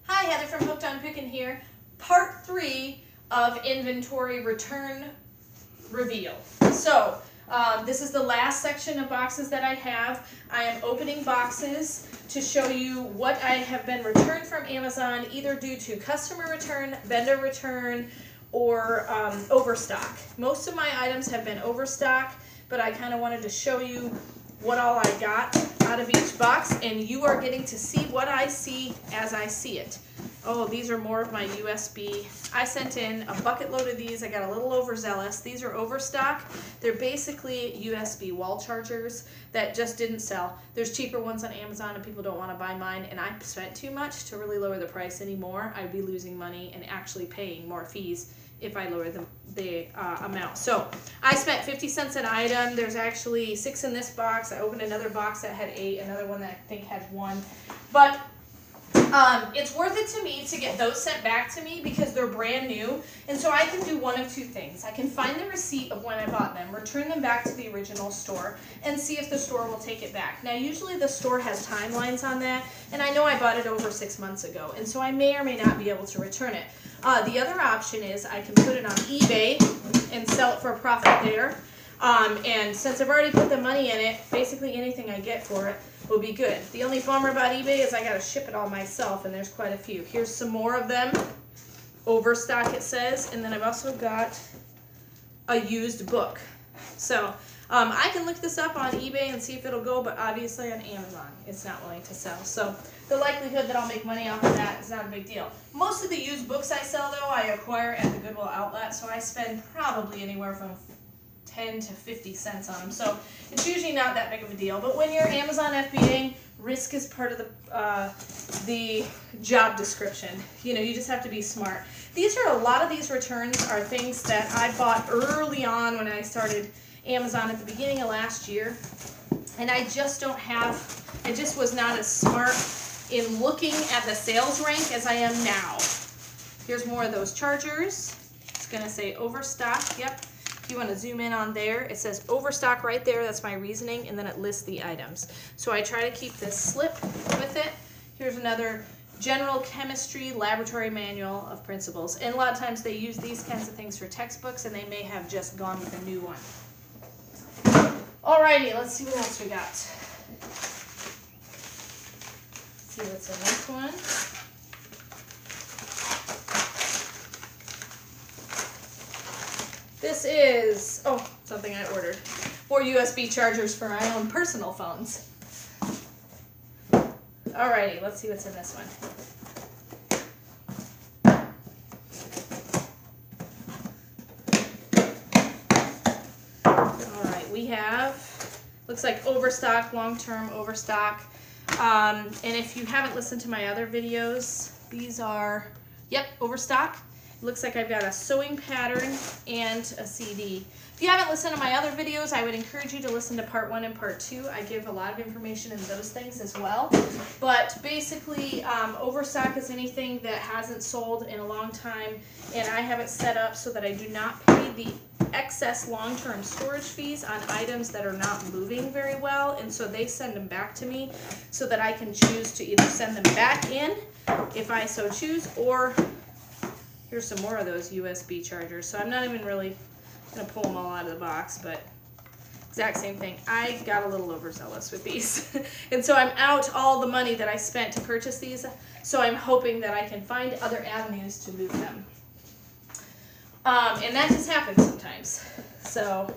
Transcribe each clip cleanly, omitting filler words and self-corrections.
Hi, Heather from Hooked on Pickin' here. Part 3 of inventory return reveal. So, this is the last section of boxes that I have. I am opening boxes to show you what I have been returned from Amazon, either due to customer return, vendor return, or overstock. Most of my items have been overstock, but I kind of wanted to show you what all I got out of each box, and you are getting to see what I see as I see it. Oh, these are more of my USB. I sent in a bucket load of these. I got a little overzealous. These are overstock. They're basically USB wall chargers that just didn't sell. There's cheaper ones on Amazon and people don't want to buy mine, and I spent too much to really lower the price anymore. I'd be losing money and actually paying more fees if I lower the amount. So I spent 50 cents an item. There's actually 6 in this box. I opened another box that had 8, another one that I think had 1. But it's worth it to me to get those sent back to me because they're brand new. And so I can do one of two things. I can find the receipt of when I bought them, return them back to the original store, and see if the store will take it back. Now, usually the store has timelines on that, and I know I bought it over 6 months ago, and so I may or may not be able to return it. The other option is I can put it on eBay and sell it for a profit there. And since I've already put the money in it, basically anything I get for it will be good. The only bummer about eBay is I gotta ship it all myself, and there's quite a few. Here's some more of them. Overstock, it says. And then I've also got a used book. So I can look this up on eBay and see if it'll go, but obviously on Amazon it's not willing to sell. So the likelihood that I'll make money off of that is not a big deal. Most of the used books I sell, though, I acquire at the Goodwill outlet, so I spend probably anywhere from 10 to 50 cents on them. So it's usually not that big of a deal. But when you're Amazon FBA, risk is part of the job description. You know, you just have to be smart. These are, a lot of these returns are things that I bought early on when I started Amazon at the beginning of last year. And I just don't have, I just was not as smart in looking at the sales rank as I am now. Here's more of those chargers. It's going to say Overstock. Yep. If you want to zoom in on there, it says Overstock right there. That's my reasoning, and then it lists the items. So I try to keep this slip with it. Here's another General Chemistry Laboratory Manual of Principles. And a lot of times they use these kinds of things for textbooks, and they may have just gone with a new one. Alrighty, let's see what else we got. Let's see what's in this one. This is, oh, something I ordered. 4 USB chargers for my own personal phones. Alrighty, let's see what's in this one. Alright, we have, looks like Overstock, long-term Overstock. And if you haven't listened to my other videos, these are, yep, Overstock. Looks like I've got a sewing pattern and a CD. If you haven't listened to my other videos, I would encourage you to listen to part 1 and part 2. I give a lot of information in those things as well. But basically, Overstock is anything that hasn't sold in a long time, and I have it set up so that I do not pay the excess long-term storage fees on items that are not moving very well, and so they send them back to me so that I can choose to either send them back in if I so choose, or here's some more of those USB chargers. So I'm not even really going to pull them all out of the box, but exact same thing. I got a little overzealous with these. And so I'm out all the money that I spent to purchase these, so I'm hoping that I can find other avenues to move them. And that just happens sometimes. So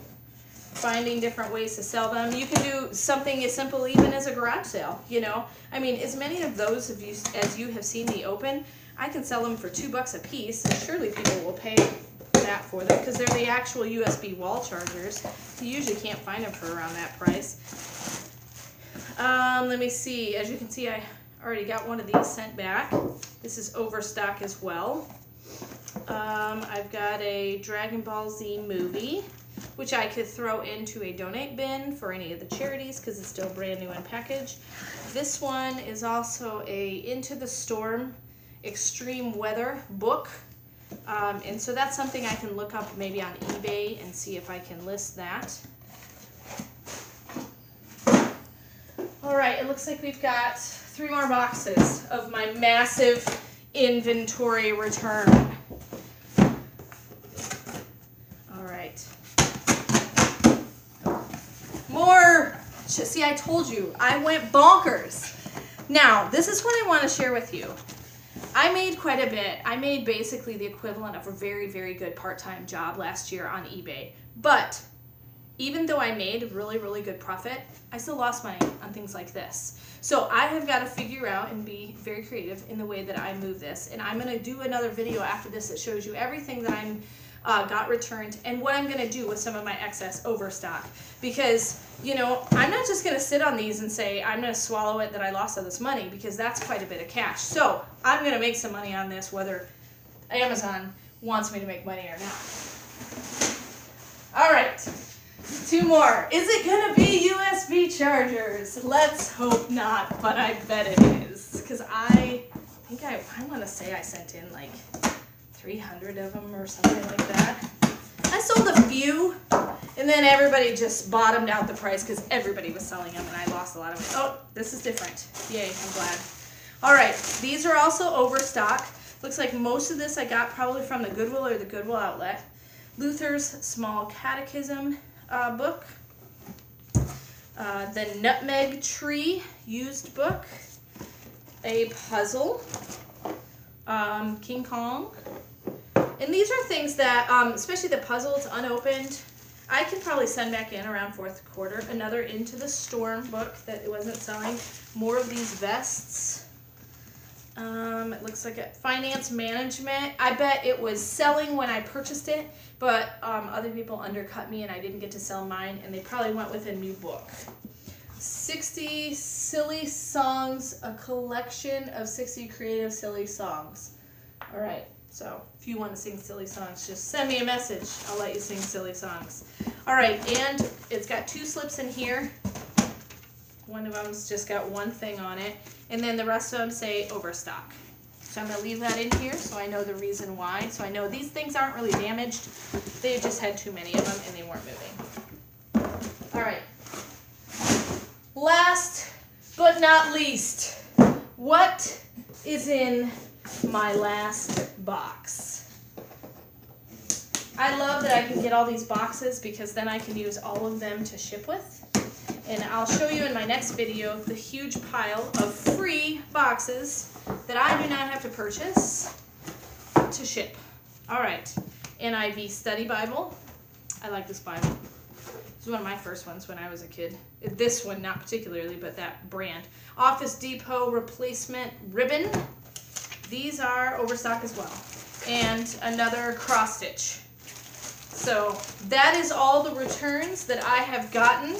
finding different ways to sell them. You can do something as simple even as a garage sale, you know. I mean, as many of those of you as you have seen me open, I can sell them for $2 a piece, and surely people will pay that for them because they're the actual USB wall chargers. You usually can't find them for around that price. Let me see. As you can see, I already got one of these sent back. This is Overstock as well. I've got a Dragon Ball Z movie, which I could throw into a donate bin for any of the charities because it's still brand new in package. This one is also a Into the Storm extreme weather book, and so that's something I can look up maybe on eBay and see if I can list that. Alright, it looks like we've got 3 more boxes of my massive inventory return. All right. More. See, I told you, I went bonkers. Now, this is what I want to share with you. I made quite a bit. I made basically the equivalent of a very, very good part-time job last year on eBay. But even though I made really, really good profit, I still lost money on things like this. So I have got to figure out and be very creative in the way that I move this. And I'm going to do another video after this that shows you everything that I'm got returned and what I'm going to do with some of my excess overstock. Because, you know, I'm not just going to sit on these and say I'm going to swallow it that I lost all this money, because that's quite a bit of cash. So I'm going to make some money on this, whether Amazon wants me to make money or not. All right. 2 more. Is it going to be USB chargers? Let's hope not, but I bet it is. Because I think I want to say I sent in like 300 of them or something like that. I sold a few, and then everybody just bottomed out the price because everybody was selling them, and I lost a lot of it. Oh, this is different. Yay, I'm glad. All right, these are also Overstock. Looks like most of this I got probably from the Goodwill or the Goodwill Outlet. Luther's Small Catechism book. The Nutmeg Tree used book. A puzzle. King Kong. And these are things that, especially the puzzle, it's unopened. I can probably send back in around 4th quarter. Another Into the Storm book that it wasn't selling. More of these vests. It looks like a finance management. I bet it was selling when I purchased it, but other people undercut me and I didn't get to sell mine, and they probably went with a new book. 60 Silly Songs, a collection of 60 creative silly songs. All right, so if you want to sing silly songs, just send me a message. I'll let you sing silly songs. All right, and it's got 2 slips in here. One of them's just got 1 thing on it, and then the rest of them say Overstock. So I'm going to leave that in here so I know the reason why. So I know these things aren't really damaged. They just had too many of them and they weren't moving. All right. Last but not least, what is in my last box? I love that I can get all these boxes because then I can use all of them to ship with. And I'll show you in my next video the huge pile of free boxes that I do not have to purchase to ship. All right, NIV Study Bible. I like this Bible. It's one of my first ones when I was a kid. This one, not particularly, but that brand. Office Depot Replacement Ribbon. These are Overstock as well. And another cross stitch. So that is all the returns that I have gotten.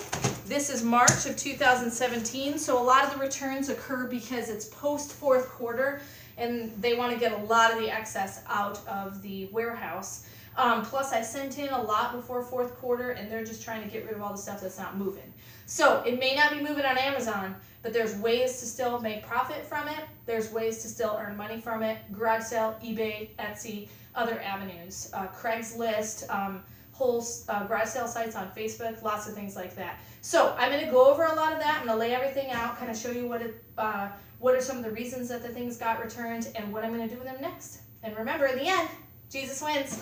This is March of 2017, so a lot of the returns occur because it's post 4th quarter and they want to get a lot of the excess out of the warehouse. Plus I sent in a lot before 4th quarter and they're just trying to get rid of all the stuff that's not moving. So it may not be moving on Amazon, but there's ways to still make profit from it. There's ways to still earn money from it. Garage sale, eBay, Etsy, other avenues. Craigslist, whole garage sale sites on Facebook, lots of things like that. So I'm going to go over a lot of that. I'm going to lay everything out, kind of show you what are some of the reasons that the things got returned and what I'm going to do with them next. And remember, in the end, Jesus wins.